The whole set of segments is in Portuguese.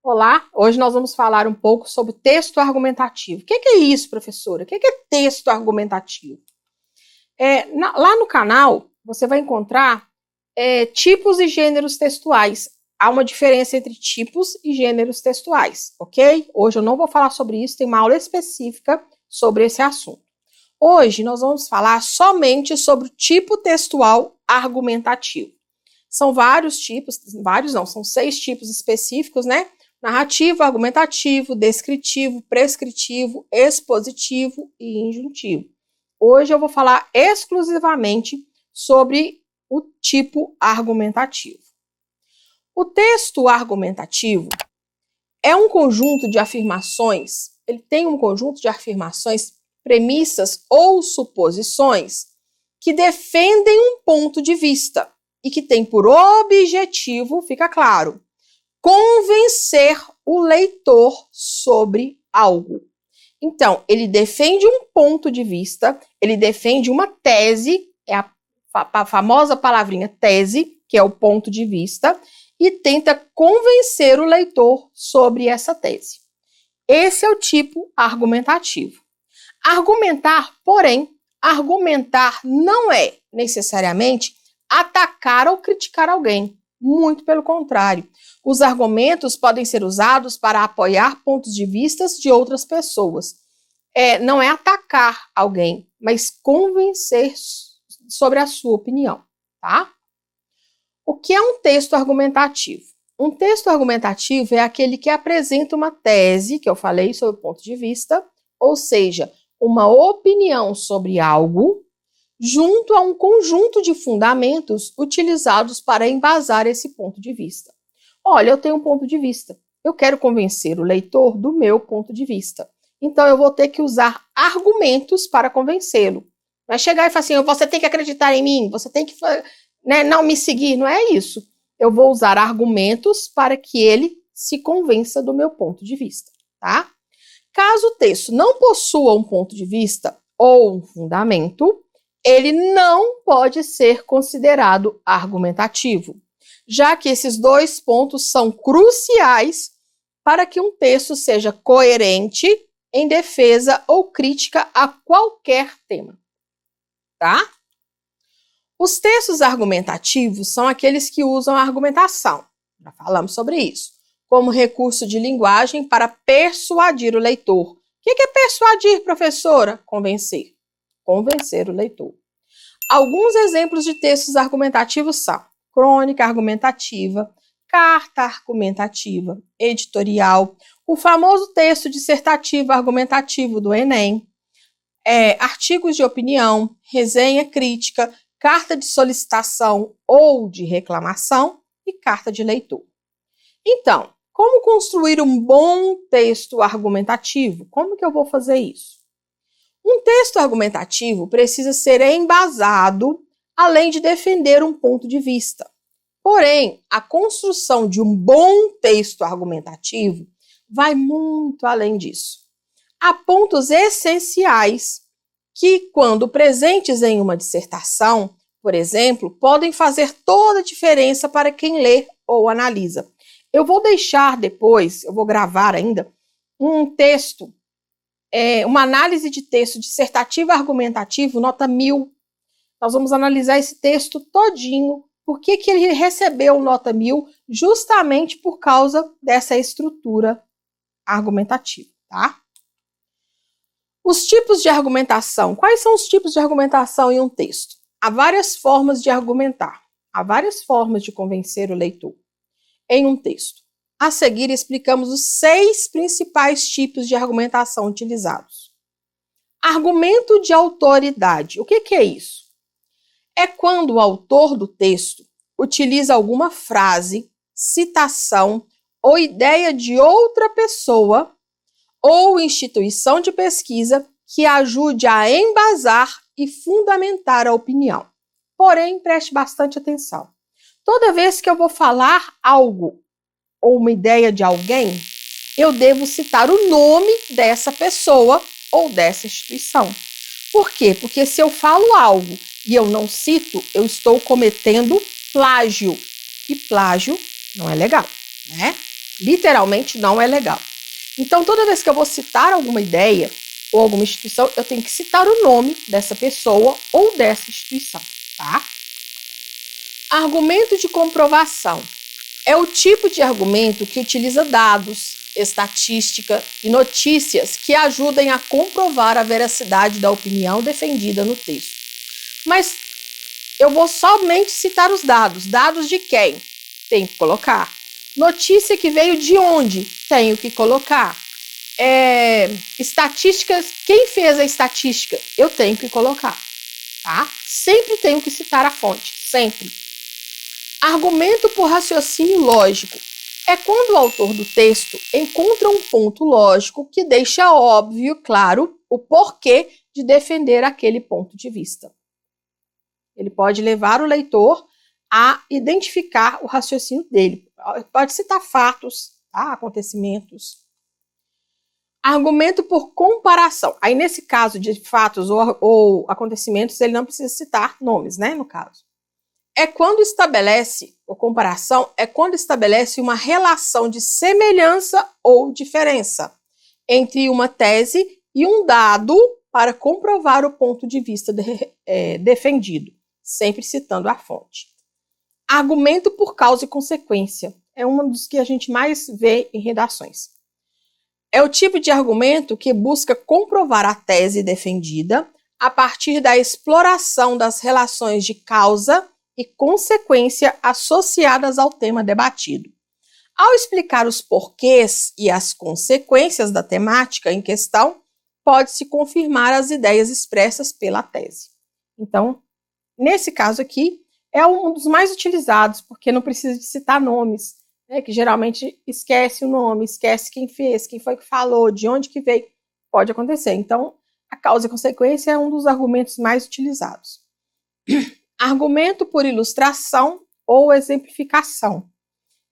Olá, hoje nós vamos falar um pouco sobre texto argumentativo. O que é isso, professora? O que é texto argumentativo? Lá no canal, você vai encontrar tipos e gêneros textuais. Há uma diferença entre tipos e gêneros textuais, ok? Hoje eu não vou falar sobre isso, tem uma aula específica sobre esse assunto. Hoje nós vamos falar somente sobre o tipo textual argumentativo. São vários tipos, são 6 tipos específicos, né? Narrativo, argumentativo, descritivo, prescritivo, expositivo e injuntivo. Hoje eu vou falar exclusivamente sobre o tipo argumentativo. O texto argumentativo é um conjunto de afirmações, ele tem um conjunto de afirmações, premissas ou suposições que defendem um ponto de vista e que tem por objetivo, fica claro, convencer o leitor sobre algo. Então, ele defende um ponto de vista, ele defende uma tese, é a famosa palavrinha tese, que é o ponto de vista, e tenta convencer o leitor sobre essa tese. Esse é o tipo argumentativo. Argumentar, porém, argumentar não é necessariamente atacar ou criticar alguém. Muito pelo contrário. Os argumentos podem ser usados para apoiar pontos de vista de outras pessoas. Não é atacar alguém, mas convencer sobre a sua opinião, tá? O que é um texto argumentativo? Um texto argumentativo é aquele que apresenta uma tese, que eu falei sobre o ponto de vista, ou seja, uma opinião sobre algo, junto a um conjunto de fundamentos utilizados para embasar esse ponto de vista. Olha, eu tenho um ponto de vista. Eu quero convencer o leitor do meu ponto de vista. Então, eu vou ter que usar argumentos para convencê-lo. Vai chegar e falar assim, você tem que acreditar em mim, você tem que não me seguir. Não é isso. Eu vou usar argumentos para que ele se convença do meu ponto de vista, tá? Caso o texto não possua um ponto de vista ou um fundamento, ele não pode ser considerado argumentativo, já que esses 2 pontos são cruciais para que um texto seja coerente em defesa ou crítica a qualquer tema, tá? Os textos argumentativos são aqueles que usam a argumentação, já falamos sobre isso, como recurso de linguagem para persuadir o leitor. O que é persuadir, professora? Convencer. Convencer o leitor. Alguns exemplos de textos argumentativos são crônica argumentativa, carta argumentativa, editorial, o famoso texto dissertativo argumentativo do Enem, artigos de opinião, resenha crítica, carta de solicitação ou de reclamação e carta de leitor. Então, como construir um bom texto argumentativo? Como que eu vou fazer isso? Um texto argumentativo precisa ser embasado, além de defender um ponto de vista. Porém, a construção de um bom texto argumentativo vai muito além disso. Há pontos essenciais que, quando presentes em uma dissertação, por exemplo, podem fazer toda a diferença para quem lê ou analisa. Eu vou deixar depois, eu vou gravar ainda, um texto, uma análise de texto dissertativo argumentativo, nota 1000. Nós vamos analisar esse texto todinho, por que ele recebeu nota 1000, justamente por causa dessa estrutura argumentativa, tá? Os tipos de argumentação. Quais são os tipos de argumentação em um texto? Há várias formas de argumentar, há várias formas de convencer o leitor em um texto. A seguir, explicamos os 6 principais tipos de argumentação utilizados. Argumento de autoridade. O que é isso? É quando o autor do texto utiliza alguma frase, citação ou ideia de outra pessoa ou instituição de pesquisa que ajude a embasar e fundamentar a opinião. Porém, preste bastante atenção. Toda vez que eu vou falar algo ou uma ideia de alguém, eu devo citar o nome dessa pessoa ou dessa instituição. Por quê? Porque se eu falo algo e eu não cito, eu estou cometendo plágio. E plágio não é legal, né? Literalmente não é legal. Então, toda vez que eu vou citar alguma ideia ou alguma instituição, eu tenho que citar o nome dessa pessoa ou dessa instituição, tá? Argumento de comprovação. É o tipo de argumento que utiliza dados, estatística e notícias que ajudem a comprovar a veracidade da opinião defendida no texto. Mas eu vou somente citar os dados. Dados de quem? Tenho que colocar. Notícia que veio de onde? Tenho que colocar. Estatísticas, quem fez a estatística? Eu tenho que colocar, tá? Sempre tenho que citar a fonte, sempre. Argumento por raciocínio lógico. É quando o autor do texto encontra um ponto lógico que deixa óbvio, claro, o porquê de defender aquele ponto de vista. Ele pode levar o leitor a identificar o raciocínio dele. Pode citar fatos, tá? Acontecimentos. Argumento por comparação. Aí, nesse caso de fatos ou acontecimentos, ele não precisa citar nomes, né? No caso. É quando estabelece, ou comparação, é quando estabelece uma relação de semelhança ou diferença entre uma tese e um dado para comprovar o ponto de vista defendido, sempre citando a fonte. Argumento por causa e consequência. É um dos que a gente mais vê em redações. É o tipo de argumento que busca comprovar a tese defendida a partir da exploração das relações de causa e consequência associadas ao tema debatido. Ao explicar os porquês e as consequências da temática em questão, pode-se confirmar as ideias expressas pela tese. Então, nesse caso aqui, é um dos mais utilizados, porque não precisa de citar nomes, né, que geralmente esquece o nome, esquece quem fez, quem foi que falou, de onde que veio. Pode acontecer. Então, a causa e consequência é um dos argumentos mais utilizados. Argumento por ilustração ou exemplificação.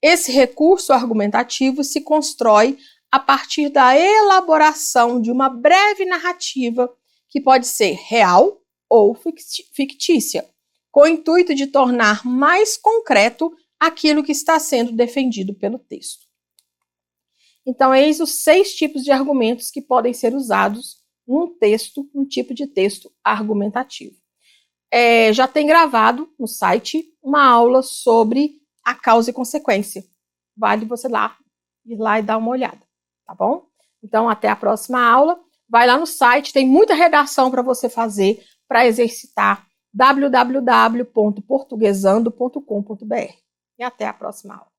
Esse recurso argumentativo se constrói a partir da elaboração de uma breve narrativa que pode ser real ou fictícia, com o intuito de tornar mais concreto aquilo que está sendo defendido pelo texto. Então, eis os 6 tipos de argumentos que podem ser usados num texto, um tipo de texto argumentativo. Já tem gravado no site uma aula sobre a causa e consequência. Vale você ir lá e dar uma olhada, tá bom? Então, até a próxima aula. Vai lá no site, tem muita redação para você fazer, para exercitar, www.portuguesando.com.br. E até a próxima aula.